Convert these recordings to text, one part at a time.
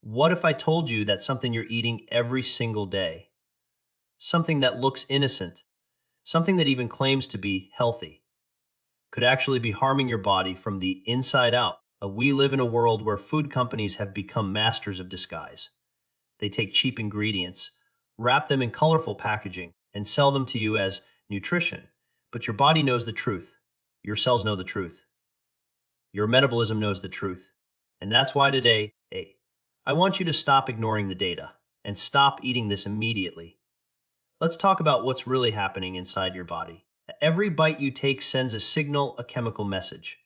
What if I told you that something you're eating every single day, something that looks innocent, something that even claims to be healthy, could actually be harming your body from the inside out? We live in a world where food companies have become masters of disguise. They take cheap ingredients, wrap them in colorful packaging, and sell them to you as nutrition. But your body knows the truth. Your cells know the truth. Your metabolism knows the truth. And that's why today, I want you to stop ignoring the data and stop eating this immediately. Let's talk about what's really happening inside your body. Every bite you take sends a signal, a chemical message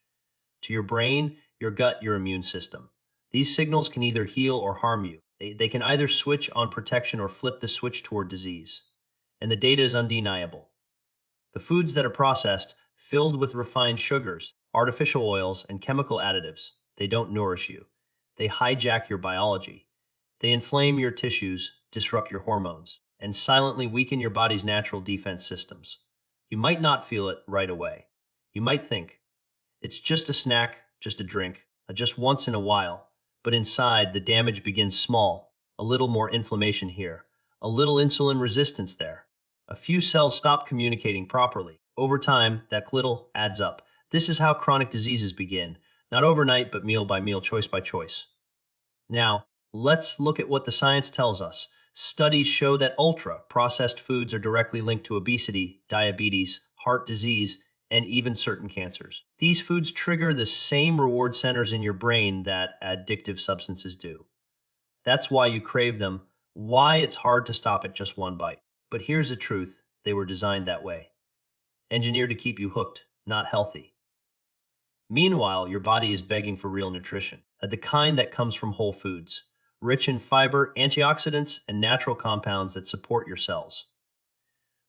to your brain, your gut, your immune system. These signals can either heal or harm you. They can either switch on protection or flip the switch toward disease. And the data is undeniable. The foods that are processed, filled with refined sugars, artificial oils, and chemical additives, they don't nourish you. They hijack your biology. They inflame your tissues, disrupt your hormones, and silently weaken your body's natural defense systems. You might not feel it right away. You might think, it's just a snack, just a drink, just once in a while. But inside, the damage begins small. A little more inflammation here, a little insulin resistance there. A few cells stop communicating properly. Over time, that little adds up. This is how chronic diseases begin. Not overnight, but meal by meal, choice by choice. Now, let's look at what the science tells us. Studies show that ultra-processed foods are directly linked to obesity, diabetes, heart disease, and even certain cancers. These foods trigger the same reward centers in your brain that addictive substances do. That's why you crave them, why it's hard to stop at just one bite. But here's the truth, they were designed that way. Engineered to keep you hooked, not healthy. Meanwhile, your body is begging for real nutrition, the kind that comes from whole foods, rich in fiber, antioxidants, and natural compounds that support your cells.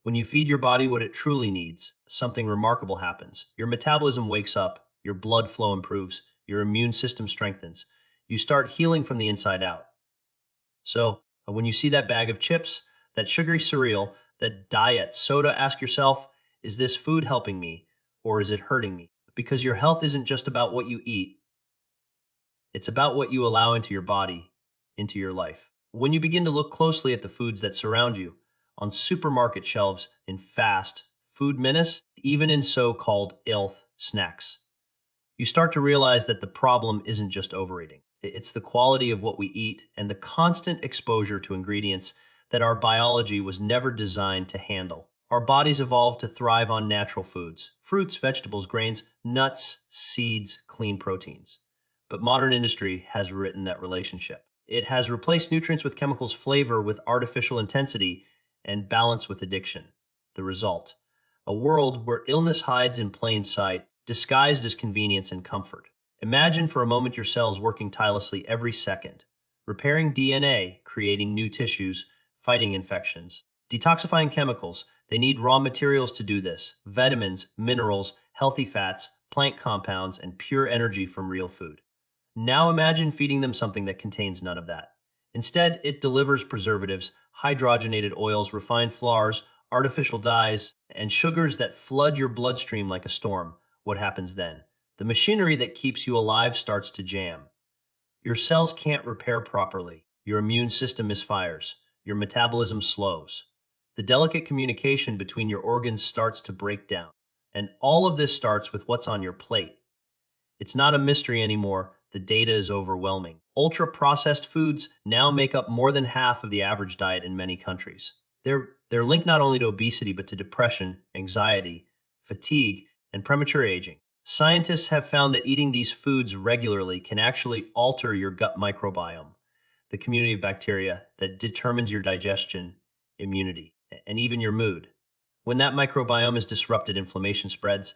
When you feed your body what it truly needs, something remarkable happens. Your metabolism wakes up, your blood flow improves, your immune system strengthens. You start healing from the inside out. So, when you see that bag of chips, that sugary cereal, that diet soda, ask yourself, is this food helping me or is it hurting me? Because your health isn't just about what you eat. It's about what you allow into your body, into your life. When you begin to look closely at the foods that surround you, on supermarket shelves, in fast food menus, even in so-called health snacks, you start to realize that the problem isn't just overeating. It's the quality of what we eat and the constant exposure to ingredients that our biology was never designed to handle. Our bodies evolved to thrive on natural foods, fruits, vegetables, grains, nuts, seeds, clean proteins. But modern industry has written that relationship. It has replaced nutrients with chemicals, flavor with artificial intensity, and balance with addiction. The result, a world where illness hides in plain sight, disguised as convenience and comfort. Imagine for a moment your cells working tirelessly every second, repairing DNA, creating new tissues, fighting infections, detoxifying chemicals. They need raw materials to do this: vitamins, minerals, healthy fats, plant compounds, and pure energy from real food. Now imagine feeding them something that contains none of that. Instead, it delivers preservatives, hydrogenated oils, refined flours, artificial dyes, and sugars that flood your bloodstream like a storm. What happens then? The machinery that keeps you alive starts to jam. Your cells can't repair properly. Your immune system misfires. Your metabolism slows. The delicate communication between your organs starts to break down. And all of this starts with what's on your plate. It's not a mystery anymore. The data is overwhelming. Ultra-processed foods now make up more than half of the average diet in many countries. They're linked not only to obesity, but to depression, anxiety, fatigue, and premature aging. Scientists have found that eating these foods regularly can actually alter your gut microbiome, the community of bacteria that determines your digestion, immunity, and even your mood. When that microbiome is disrupted, inflammation spreads,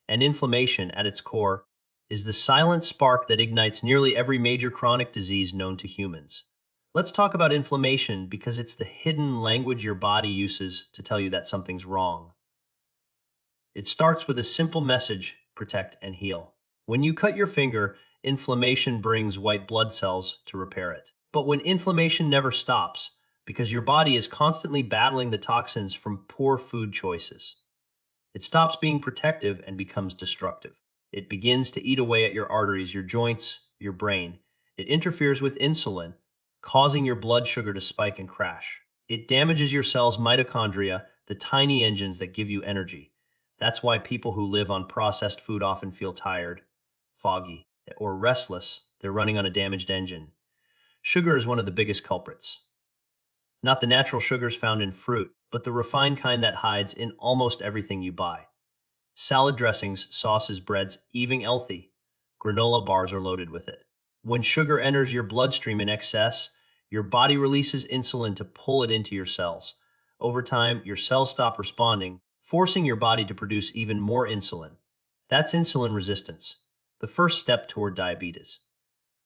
and inflammation at its core is the silent spark that ignites nearly every major chronic disease known to humans. Let's talk about inflammation because it's the hidden language your body uses to tell you that something's wrong. It starts with a simple message: protect and heal. When you cut your finger, inflammation brings white blood cells to repair it. But when inflammation never stops, because your body is constantly battling the toxins from poor food choices, it stops being protective and becomes destructive. It begins to eat away at your arteries, your joints, your brain. It interferes with insulin, causing your blood sugar to spike and crash. It damages your cells' mitochondria, the tiny engines that give you energy. That's why people who live on processed food often feel tired, foggy, or restless. They're running on a damaged engine. Sugar is one of the biggest culprits. Not the natural sugars found in fruit, but the refined kind that hides in almost everything you buy. Salad dressings, sauces, breads, even healthy granola bars are loaded with it. When sugar enters your bloodstream in excess, your body releases insulin to pull it into your cells. Over time, your cells stop responding, forcing your body to produce even more insulin. That's insulin resistance, the first step toward diabetes.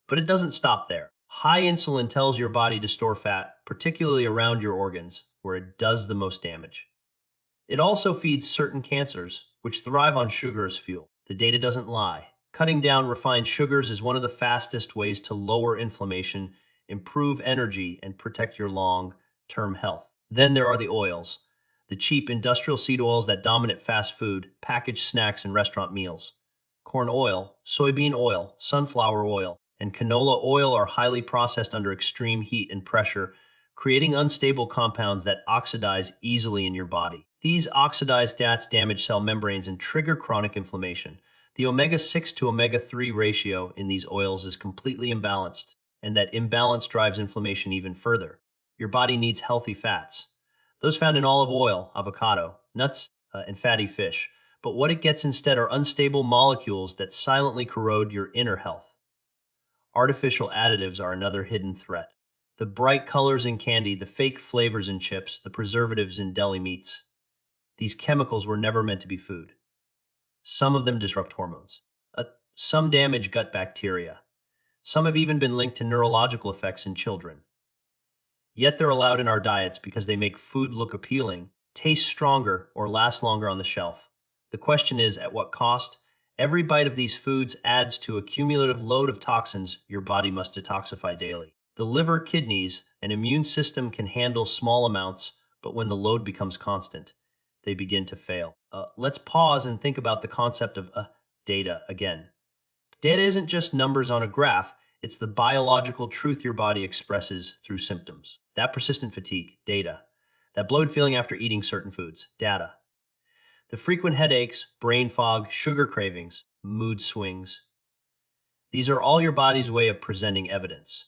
But it doesn't stop there. High insulin tells your body to store fat, particularly around your organs, where it does the most damage. It also feeds certain cancers, which thrive on sugar as fuel. The data doesn't lie. Cutting down refined sugars is one of the fastest ways to lower inflammation, improve energy, and protect your long-term health. Then there are the oils, the cheap industrial seed oils that dominate fast food, packaged snacks, and restaurant meals. Corn oil, soybean oil, sunflower oil, and canola oil are highly processed under extreme heat and pressure, creating unstable compounds that oxidize easily in your body. These oxidized fats damage cell membranes and trigger chronic inflammation. The omega-6 to omega-3 ratio in these oils is completely imbalanced, and that imbalance drives inflammation even further. Your body needs healthy fats, those found in olive oil, avocado, nuts, and fatty fish. But what it gets instead are unstable molecules that silently corrode your inner health. Artificial additives are another hidden threat. The bright colors in candy, the fake flavors in chips, the preservatives in deli meats. These chemicals were never meant to be food. Some of them disrupt hormones. Some damage gut bacteria. Some have even been linked to neurological effects in children. Yet they're allowed in our diets because they make food look appealing, taste stronger, or last longer on the shelf. The question is, at what cost? Every bite of these foods adds to a cumulative load of toxins your body must detoxify daily. The liver, kidneys, and immune system can handle small amounts, but when the load becomes constant, they begin to fail. Let's pause and think about the concept of data again. Data isn't just numbers on a graph, it's the biological truth your body expresses through symptoms. That persistent fatigue, data. That bloated feeling after eating certain foods, data. The frequent headaches, brain fog, sugar cravings, mood swings. These are all your body's way of presenting evidence.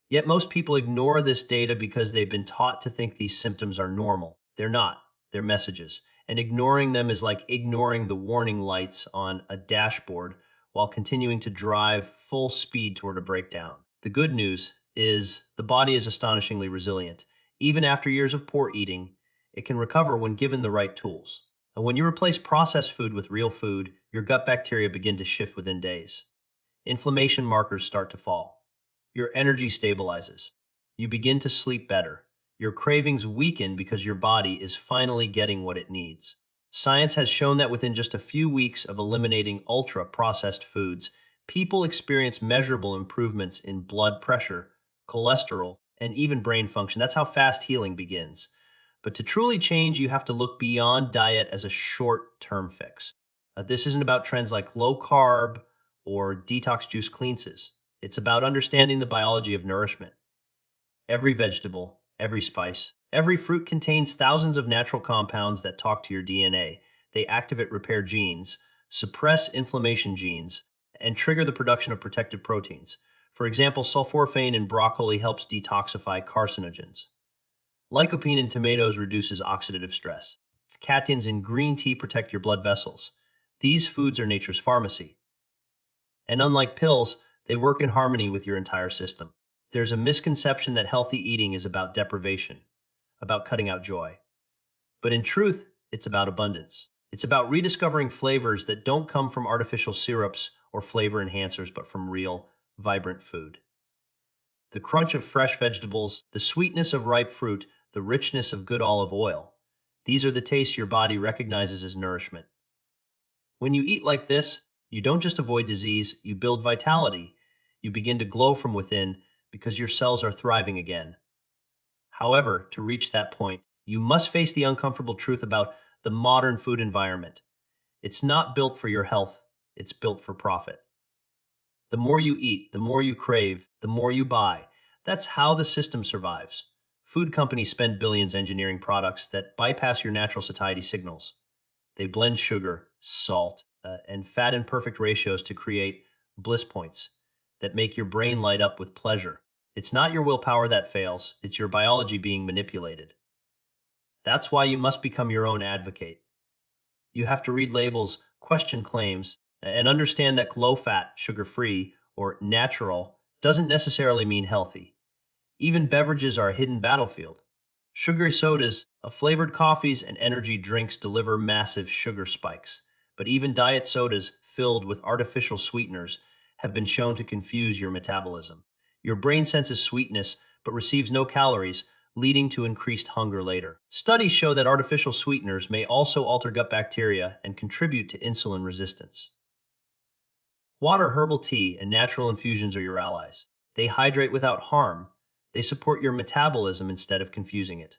Yet most people ignore this data because they've been taught to think these symptoms are normal. They're not. They're messages. And ignoring them is like ignoring the warning lights on a dashboard while continuing to drive full speed toward a breakdown. The good news is the body is astonishingly resilient. Even after years of poor eating, it can recover when given the right tools. And when you replace processed food with real food, your gut bacteria begin to shift within days. Inflammation markers start to fall. Your energy stabilizes. You begin to sleep better. Your cravings weaken because your body is finally getting what it needs. Science has shown that within just a few weeks of eliminating ultra-processed foods, people experience measurable improvements in blood pressure, cholesterol, and even brain function. That's how fast healing begins. But to truly change, you have to look beyond diet as a short-term fix. This isn't about trends like low carb or detox juice cleanses. It's about understanding the biology of nourishment. Every vegetable, every spice, every fruit contains thousands of natural compounds that talk to your DNA. They activate repair genes, suppress inflammation genes, and trigger the production of protective proteins. For example, sulforaphane in broccoli helps detoxify carcinogens. Lycopene in tomatoes reduces oxidative stress. Catechins in green tea protect your blood vessels. These foods are nature's pharmacy. And unlike pills, they work in harmony with your entire system. There's a misconception that healthy eating is about deprivation, about cutting out joy. But in truth, it's about abundance. It's about rediscovering flavors that don't come from artificial syrups or flavor enhancers, but from real, vibrant food. The crunch of fresh vegetables, the sweetness of ripe fruit, the richness of good olive oil. These are the tastes your body recognizes as nourishment. When you eat like this, you don't just avoid disease, you build vitality. You begin to glow from within because your cells are thriving again. However, to reach that point, you must face the uncomfortable truth about the modern food environment. It's not built for your health, it's built for profit. The more you eat, the more you crave, the more you buy. That's how the system survives. Food companies spend billions engineering products that bypass your natural satiety signals. They blend sugar, salt, and fat in perfect ratios to create bliss points that make your brain light up with pleasure. It's not your willpower that fails, it's your biology being manipulated. That's why you must become your own advocate. You have to read labels, question claims, and understand that low fat, sugar free, or natural doesn't necessarily mean healthy. Even beverages are a hidden battlefield. Sugary sodas, flavored coffees, and energy drinks deliver massive sugar spikes. But even diet sodas filled with artificial sweeteners have been shown to confuse your metabolism. Your brain senses sweetness but receives no calories, leading to increased hunger later. Studies show that artificial sweeteners may also alter gut bacteria and contribute to insulin resistance. Water, herbal tea, and natural infusions are your allies. They hydrate without harm. They support your metabolism instead of confusing it.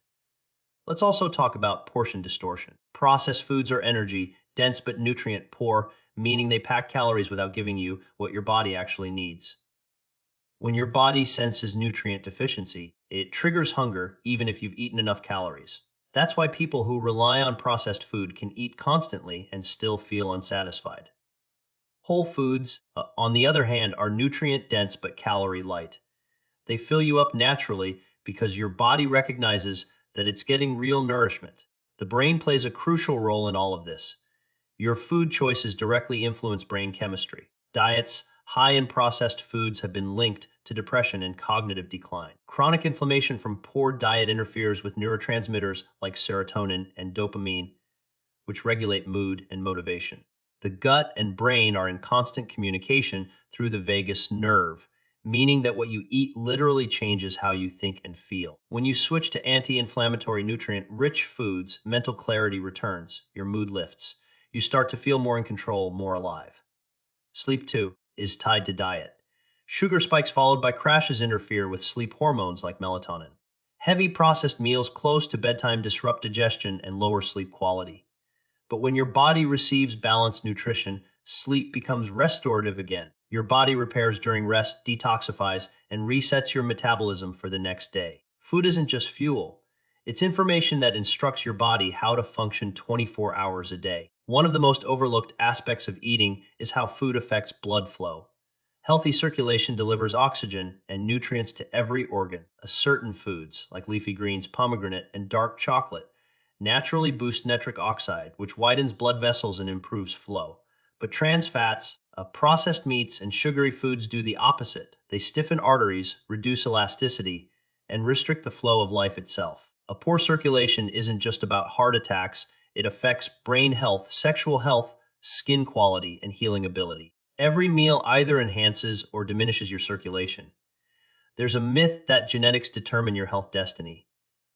Let's also talk about portion distortion. Processed foods are energy dense but nutrient poor, meaning they pack calories without giving you what your body actually needs. When your body senses nutrient deficiency, it triggers hunger even if you've eaten enough calories. That's why people who rely on processed food can eat constantly and still feel unsatisfied. Whole foods, on the other hand, are nutrient dense but calorie light. They fill you up naturally because your body recognizes that it's getting real nourishment. The brain plays a crucial role in all of this. Your food choices directly influence brain chemistry. Diets high in processed foods have been linked to depression and cognitive decline. Chronic inflammation from poor diet interferes with neurotransmitters like serotonin and dopamine, which regulate mood and motivation. The gut and brain are in constant communication through the vagus nerve, meaning that what you eat literally changes how you think and feel. When you switch to anti-inflammatory nutrient-rich foods, mental clarity returns, your mood lifts. You start to feel more in control, more alive. Sleep, too, is tied to diet. Sugar spikes followed by crashes interfere with sleep hormones like melatonin. Heavy processed meals close to bedtime disrupt digestion and lower sleep quality. But when your body receives balanced nutrition, sleep becomes restorative again. Your body repairs during rest, detoxifies, and resets your metabolism for the next day. Food isn't just fuel. It's information that instructs your body how to function 24 hours a day. One of the most overlooked aspects of eating is how food affects blood flow. Healthy circulation delivers oxygen and nutrients to every organ. Certain foods, like leafy greens, pomegranate, and dark chocolate, naturally boost nitric oxide, which widens blood vessels and improves flow. But trans fats, processed meats, and sugary foods do the opposite. They stiffen arteries, reduce elasticity, and restrict the flow of life itself. A poor circulation isn't just about heart attacks, it affects brain health, sexual health, skin quality, and healing ability. Every meal either enhances or diminishes your circulation. There's a myth that genetics determine your health destiny,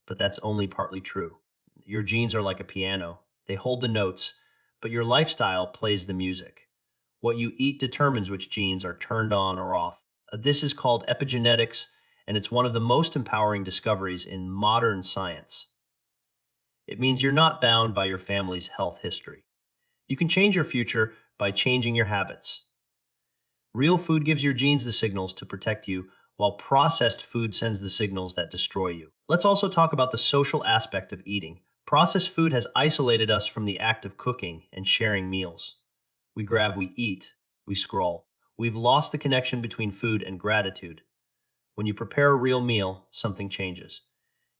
but that's only partly true. Your genes are like a piano. They hold the notes, but your lifestyle plays the music. What you eat determines which genes are turned on or off. This is called epigenetics, and it's one of the most empowering discoveries in modern science. It means you're not bound by your family's health history. You can change your future by changing your habits. Real food gives your genes the signals to protect you, while processed food sends the signals that destroy you. Let's also talk about the social aspect of eating. Processed food has isolated us from the act of cooking and sharing meals. We grab, we eat, we scroll. We've lost the connection between food and gratitude. When you prepare a real meal, something changes.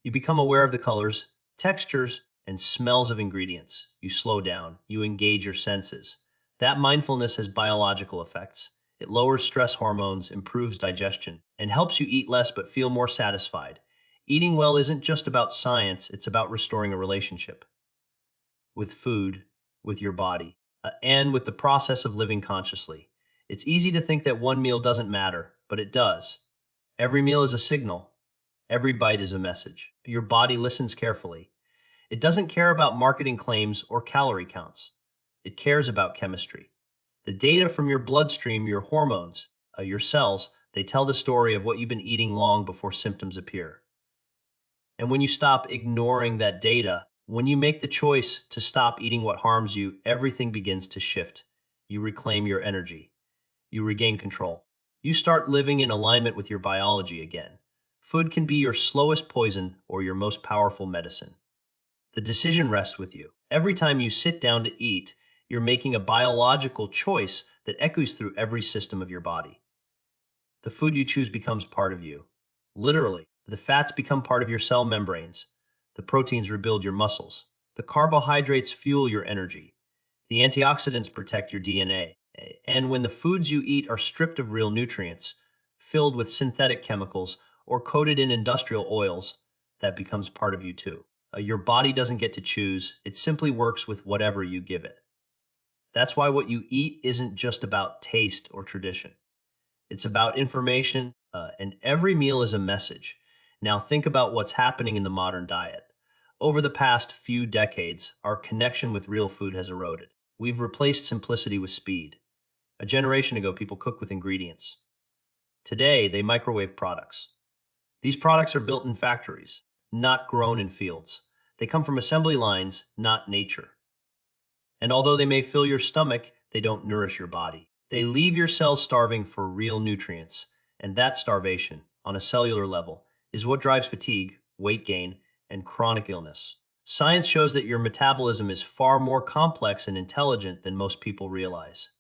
You become aware of the colors, textures, and smells of ingredients. You slow down. You engage your senses. That mindfulness has biological effects. It lowers stress hormones, improves digestion, and helps you eat less but feel more satisfied. Eating well isn't just about science, it's about restoring a relationship with food, with your body, and with the process of living consciously. It's easy to think that one meal doesn't matter, but it does. Every meal is a signal. Every bite is a message. Your body listens carefully. It doesn't care about marketing claims or calorie counts. It cares about chemistry. The data from your bloodstream, your hormones, your cells, they tell the story of what you've been eating long before symptoms appear. And when you stop ignoring that data, when you make the choice to stop eating what harms you, everything begins to shift. You reclaim your energy. You regain control. You start living in alignment with your biology again. Food can be your slowest poison or your most powerful medicine. The decision rests with you. Every time you sit down to eat, you're making a biological choice that echoes through every system of your body. The food you choose becomes part of you. Literally, the fats become part of your cell membranes. The proteins rebuild your muscles. The carbohydrates fuel your energy. The antioxidants protect your DNA. And when the foods you eat are stripped of real nutrients, filled with synthetic chemicals, or coated in industrial oils, that becomes part of you too. Your body doesn't get to choose, it simply works with whatever you give it. That's why what you eat isn't just about taste or tradition. It's about information, and every meal is a message. Now think about what's happening in the modern diet. Over the past few decades, our connection with real food has eroded. We've replaced simplicity with speed. A generation ago, people cooked with ingredients. Today, they microwave products. These products are built in factories, not grown in fields. They come from assembly lines, not nature. And although they may fill your stomach, they don't nourish your body. They leave your cells starving for real nutrients. And that starvation, on a cellular level, is what drives fatigue, weight gain, and chronic illness. Science shows that your metabolism is far more complex and intelligent than most people realize.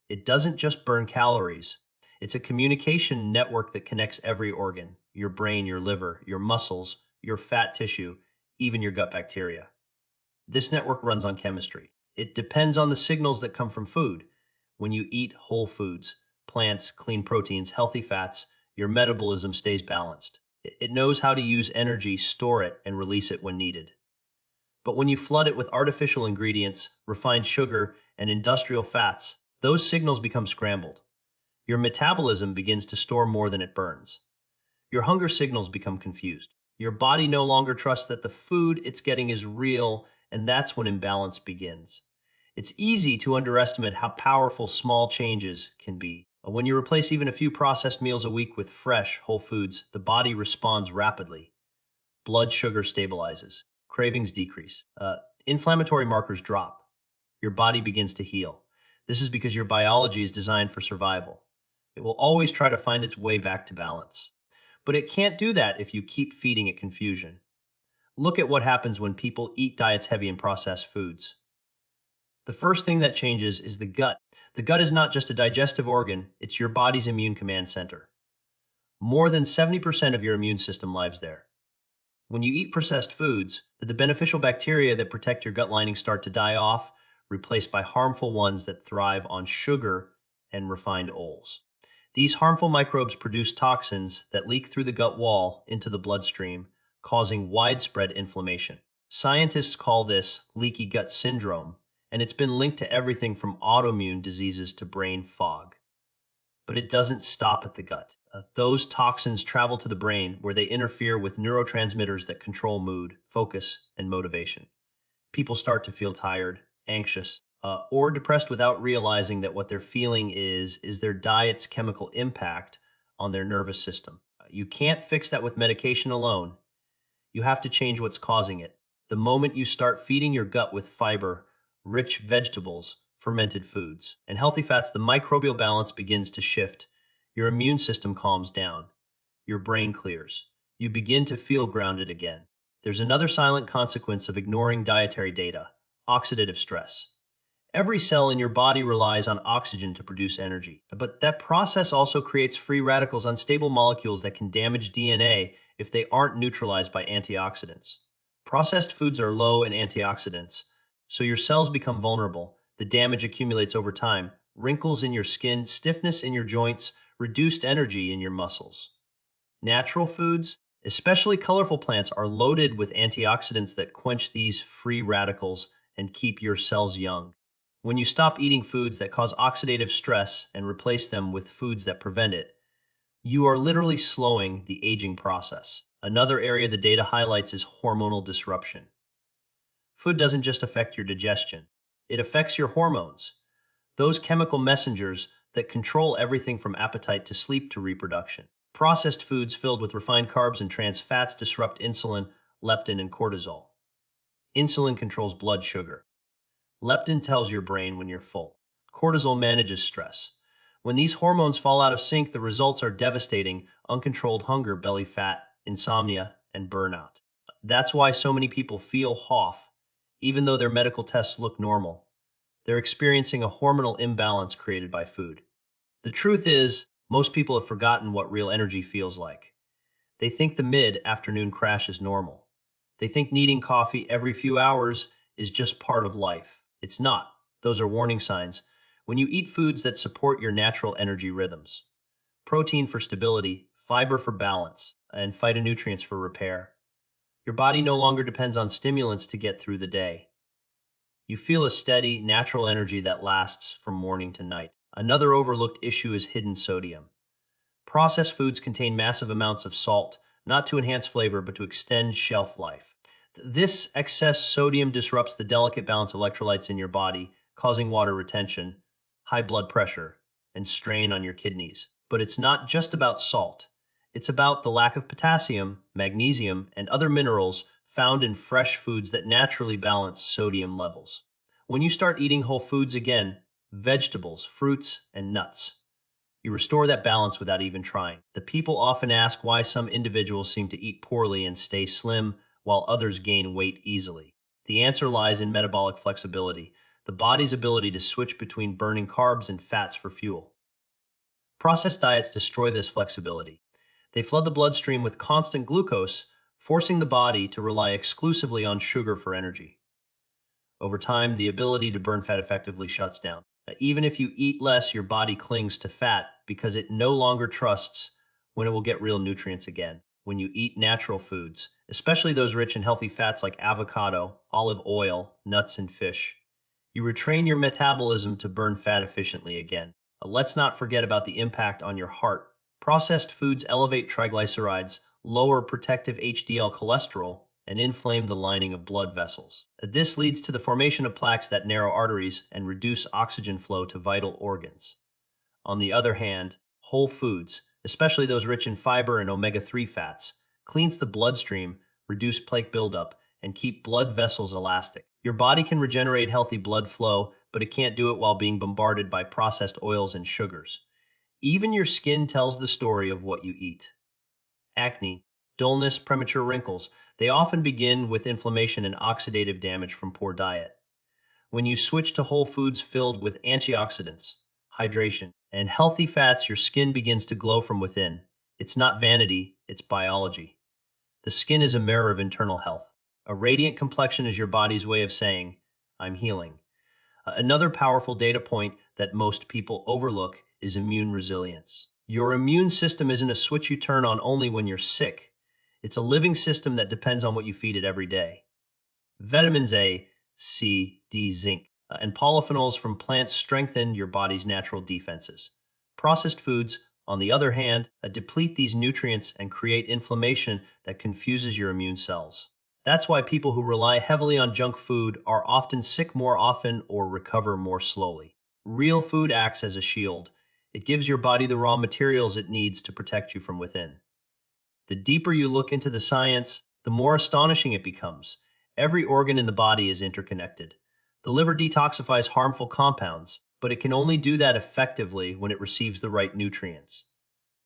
It doesn't just burn calories. It's a communication network that connects every organ, your brain, your liver, your muscles, your fat tissue, even your gut bacteria. This network runs on chemistry. It depends on the signals that come from food. When you eat whole foods, plants, clean proteins, healthy fats, your metabolism stays balanced. It knows how to use energy, store it, and release it when needed. But when you flood it with artificial ingredients, refined sugar, and industrial fats, those signals become scrambled. Your metabolism begins to store more than it burns. Your hunger signals become confused. Your body no longer trusts that the food it's getting is real, and that's when imbalance begins. It's easy to underestimate how powerful small changes can be. When you replace even a few processed meals a week with fresh, whole foods, the body responds rapidly. Blood sugar stabilizes. Cravings decrease. Inflammatory markers drop. Your body begins to heal. This is because your biology is designed for survival. It will always try to find its way back to balance. But it can't do that if you keep feeding it confusion. Look at what happens when people eat diets heavy in processed foods. The first thing that changes is the gut. The gut is not just a digestive organ, it's your body's immune command center. More than 70% of your immune system lives there. When you eat processed foods, the beneficial bacteria that protect your gut lining start to die off, replaced by harmful ones that thrive on sugar and refined oils. These harmful microbes produce toxins that leak through the gut wall into the bloodstream, causing widespread inflammation. Scientists call this leaky gut syndrome, and it's been linked to everything from autoimmune diseases to brain fog. But it doesn't stop at the gut. Those toxins travel to the brain where they interfere with neurotransmitters that control mood, focus, and motivation. People start to feel tired, anxious, or depressed without realizing that what they're feeling is their diet's chemical impact on their nervous system. You can't fix that with medication alone. You have to change what's causing it. The moment you start feeding your gut with fiber, rich vegetables, fermented foods, and healthy fats, the microbial balance begins to shift. Your immune system calms down. Your brain clears. You begin to feel grounded again. There's another silent consequence of ignoring dietary data: oxidative stress. Every cell in your body relies on oxygen to produce energy, but that process also creates free radicals, unstable molecules that can damage DNA if they aren't neutralized by antioxidants. Processed foods are low in antioxidants, so your cells become vulnerable. The damage accumulates over time: wrinkles in your skin, stiffness in your joints, reduced energy in your muscles. Natural foods, especially colorful plants, are loaded with antioxidants that quench these free radicals and keep your cells young. When you stop eating foods that cause oxidative stress and replace them with foods that prevent it, you are literally slowing the aging process. Another area the data highlights is hormonal disruption. Food doesn't just affect your digestion, it affects your hormones, those chemical messengers that control everything from appetite to sleep to reproduction. Processed foods filled with refined carbs and trans fats disrupt insulin, leptin, and cortisol. Insulin controls blood sugar. Leptin tells your brain when you're full. Cortisol manages stress. When these hormones fall out of sync, the results are devastating: uncontrolled hunger, belly fat, insomnia, and burnout. That's why so many people feel off, even though their medical tests look normal. They're experiencing a hormonal imbalance created by food. The truth is, most people have forgotten what real energy feels like. They think the mid-afternoon crash is normal. They think needing coffee every few hours is just part of life. It's not. Those are warning signs. When you eat foods that support your natural energy rhythms, protein for stability, fiber for balance, and phytonutrients for repair, your body no longer depends on stimulants to get through the day. You feel a steady, natural energy that lasts from morning to night. Another overlooked issue is hidden sodium. Processed foods contain massive amounts of salt, not to enhance flavor, but to extend shelf life. This excess sodium disrupts the delicate balance of electrolytes in your body, causing water retention, high blood pressure, and strain on your kidneys. But it's not just about salt. It's about the lack of potassium, magnesium, and other minerals found in fresh foods that naturally balance sodium levels. When you start eating whole foods again, vegetables, fruits, and nuts, you restore that balance without even trying. The people often ask why some individuals seem to eat poorly and stay slim while others gain weight easily. The answer lies in metabolic flexibility, the body's ability to switch between burning carbs and fats for fuel. Processed diets destroy this flexibility. They flood the bloodstream with constant glucose, forcing the body to rely exclusively on sugar for energy. Over time, the ability to burn fat effectively shuts down. Even if you eat less, your body clings to fat because it no longer trusts when it will get real nutrients again. When you eat natural foods, especially those rich in healthy fats like avocado, olive oil, nuts, and fish, you retrain your metabolism to burn fat efficiently again. Let's not forget about the impact on your heart. Processed foods elevate triglycerides, lower protective HDL cholesterol, and inflame the lining of blood vessels. This leads to the formation of plaques that narrow arteries and reduce oxygen flow to vital organs. On the other hand, whole foods, especially those rich in fiber and omega-3 fats, cleans the bloodstream, reduce plaque buildup, and keep blood vessels elastic. Your body can regenerate healthy blood flow, but it can't do it while being bombarded by processed oils and sugars. Even your skin tells the story of what you eat. Acne, dullness, premature wrinkles, they often begin with inflammation and oxidative damage from poor diet. When you switch to whole foods filled with antioxidants, hydration, and healthy fats, your skin begins to glow from within. It's not vanity, it's biology. The skin is a mirror of internal health. A radiant complexion is your body's way of saying, I'm healing. Another powerful data point that most people overlook is immune resilience. Your immune system isn't a switch you turn on only when you're sick. It's a living system that depends on what you feed it every day. Vitamins A, C, D, zinc, and polyphenols from plants strengthen your body's natural defenses. Processed foods, on the other hand, deplete these nutrients and create inflammation that confuses your immune cells. That's why people who rely heavily on junk food are often sick more often or recover more slowly. Real food acts as a shield. It gives your body the raw materials it needs to protect you from within. The deeper you look into the science, the more astonishing it becomes. Every organ in the body is interconnected. The liver detoxifies harmful compounds, but it can only do that effectively when it receives the right nutrients.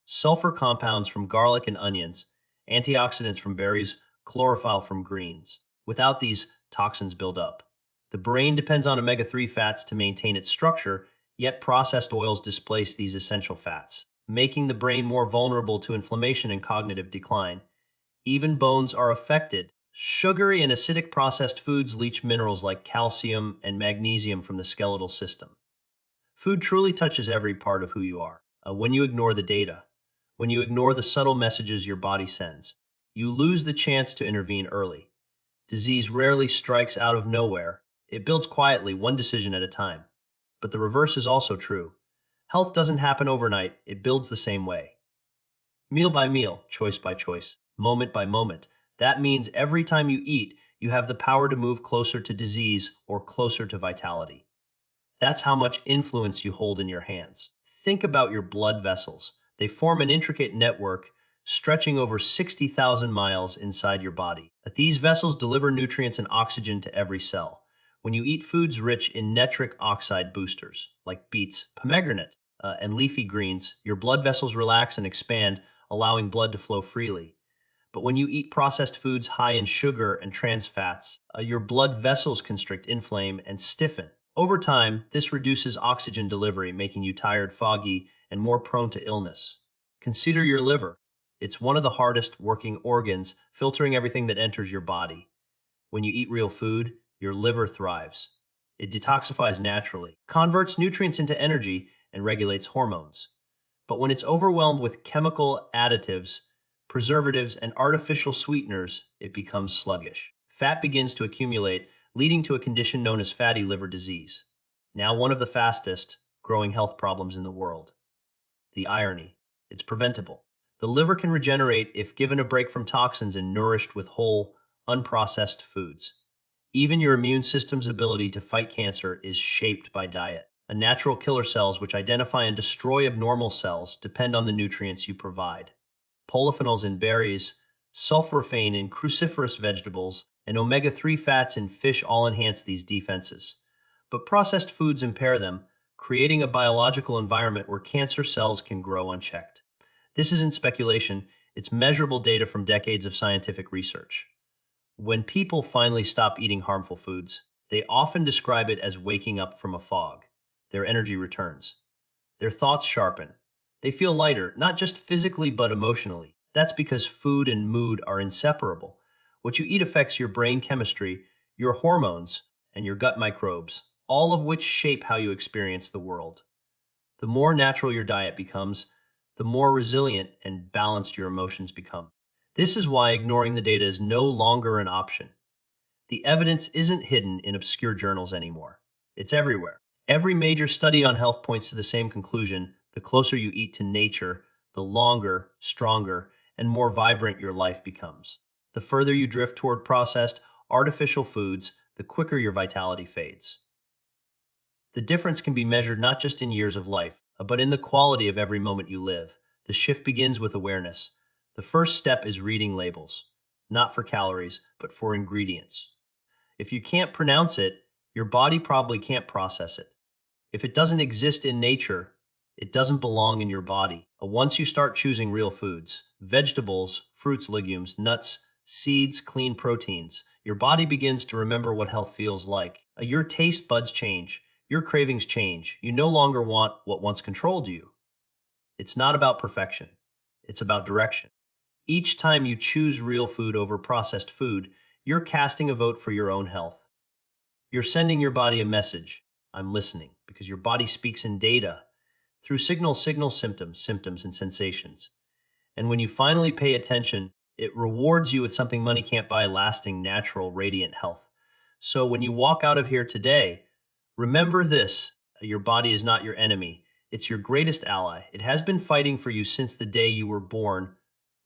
Sulfur compounds from garlic and onions, antioxidants from berries, chlorophyll from greens. Without these, toxins build up. The brain depends on omega-3 fats to maintain its structure, yet processed oils displace these essential fats, making the brain more vulnerable to inflammation and cognitive decline. Even bones are affected. Sugary and acidic processed foods leach minerals like calcium and magnesium from the skeletal system. Food truly touches every part of who you are. When you ignore the data, when you ignore the subtle messages your body sends, you lose the chance to intervene early. Disease rarely strikes out of nowhere. It builds quietly, one decision at a time. But the reverse is also true. Health doesn't happen overnight, it builds the same way. Meal by meal, choice by choice, moment by moment. That means every time you eat, you have the power to move closer to disease or closer to vitality. That's how much influence you hold in your hands. Think about your blood vessels. They form an intricate network stretching over 60,000 miles inside your body. These vessels deliver nutrients and oxygen to every cell. When you eat foods rich in nitric oxide boosters, like beets, pomegranate, and leafy greens, your blood vessels relax and expand, allowing blood to flow freely. But when you eat processed foods high in sugar and trans fats, your blood vessels constrict, inflame, and stiffen. Over time, this reduces oxygen delivery, making you tired, foggy, and more prone to illness. Consider your liver. It's one of the hardest working organs, filtering everything that enters your body. When you eat real food, your liver thrives. It detoxifies naturally, converts nutrients into energy, and regulates hormones. But when it's overwhelmed with chemical additives, preservatives, and artificial sweeteners, it becomes sluggish. Fat begins to accumulate, leading to a condition known as fatty liver disease, now one of the fastest growing health problems in the world. The irony: it's preventable. The liver can regenerate if given a break from toxins and nourished with whole, unprocessed foods. Even your immune system's ability to fight cancer is shaped by diet. Natural killer cells, which identify and destroy abnormal cells, depend on the nutrients you provide. Polyphenols in berries, sulforaphane in cruciferous vegetables, and omega-3 fats in fish all enhance these defenses. But processed foods impair them, creating a biological environment where cancer cells can grow unchecked. This isn't speculation, it's measurable data from decades of scientific research. When people finally stop eating harmful foods, they often describe it as waking up from a fog. Their energy returns. Their thoughts sharpen. They feel lighter, not just physically but emotionally. That's because food and mood are inseparable. What you eat affects your brain chemistry, your hormones, and your gut microbes, all of which shape how you experience the world. The more natural your diet becomes, the more resilient and balanced your emotions become. This is why ignoring the data is no longer an option. The evidence isn't hidden in obscure journals anymore. It's everywhere. Every major study on health points to the same conclusion: the closer you eat to nature, the longer, stronger, and more vibrant your life becomes. The further you drift toward processed, artificial foods, the quicker your vitality fades. The difference can be measured not just in years of life, but in the quality of every moment you live. The shift begins with awareness. The first step is reading labels, not for calories, but for ingredients. If you can't pronounce it, your body probably can't process it. If it doesn't exist in nature, it doesn't belong in your body. Once you start choosing real foods, vegetables, fruits, legumes, nuts, seeds, clean proteins, your body begins to remember what health feels like. Your taste buds change. Your cravings change. You no longer want what once controlled you. It's not about perfection. It's about direction. Each time you choose real food over processed food, you're casting a vote for your own health. You're sending your body a message: I'm listening, because your body speaks in data, through symptoms, and sensations. And when you finally pay attention, it rewards you with something money can't buy: lasting, natural, radiant health. So when you walk out of here today, remember this: your body is not your enemy. It's your greatest ally. It has been fighting for you since the day you were born,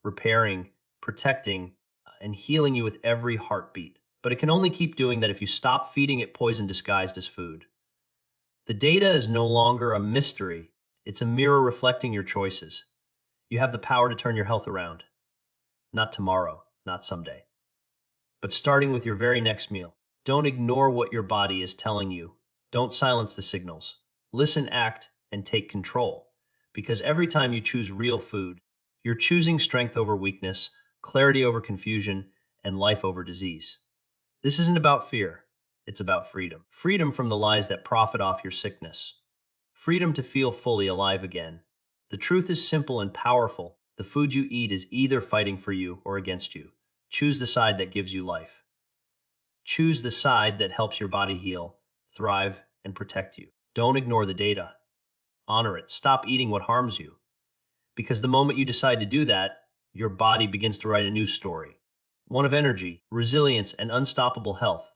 repairing, protecting, and healing you with every heartbeat. But it can only keep doing that if you stop feeding it poison disguised as food. The data is no longer a mystery. It's a mirror reflecting your choices. You have the power to turn your health around. Not tomorrow, not someday, but starting with your very next meal. Don't ignore what your body is telling you. Don't silence the signals. Listen, act, and take control. Because every time you choose real food, you're choosing strength over weakness, clarity over confusion, and life over disease. This isn't about fear. It's about freedom. Freedom from the lies that profit off your sickness. Freedom to feel fully alive again. The truth is simple and powerful. The food you eat is either fighting for you or against you. Choose the side that gives you life. Choose the side that helps your body heal, thrive, and protect you. Don't ignore the data. Honor it. Stop eating what harms you. Because the moment you decide to do that, your body begins to write a new story. One of energy, resilience, and unstoppable health.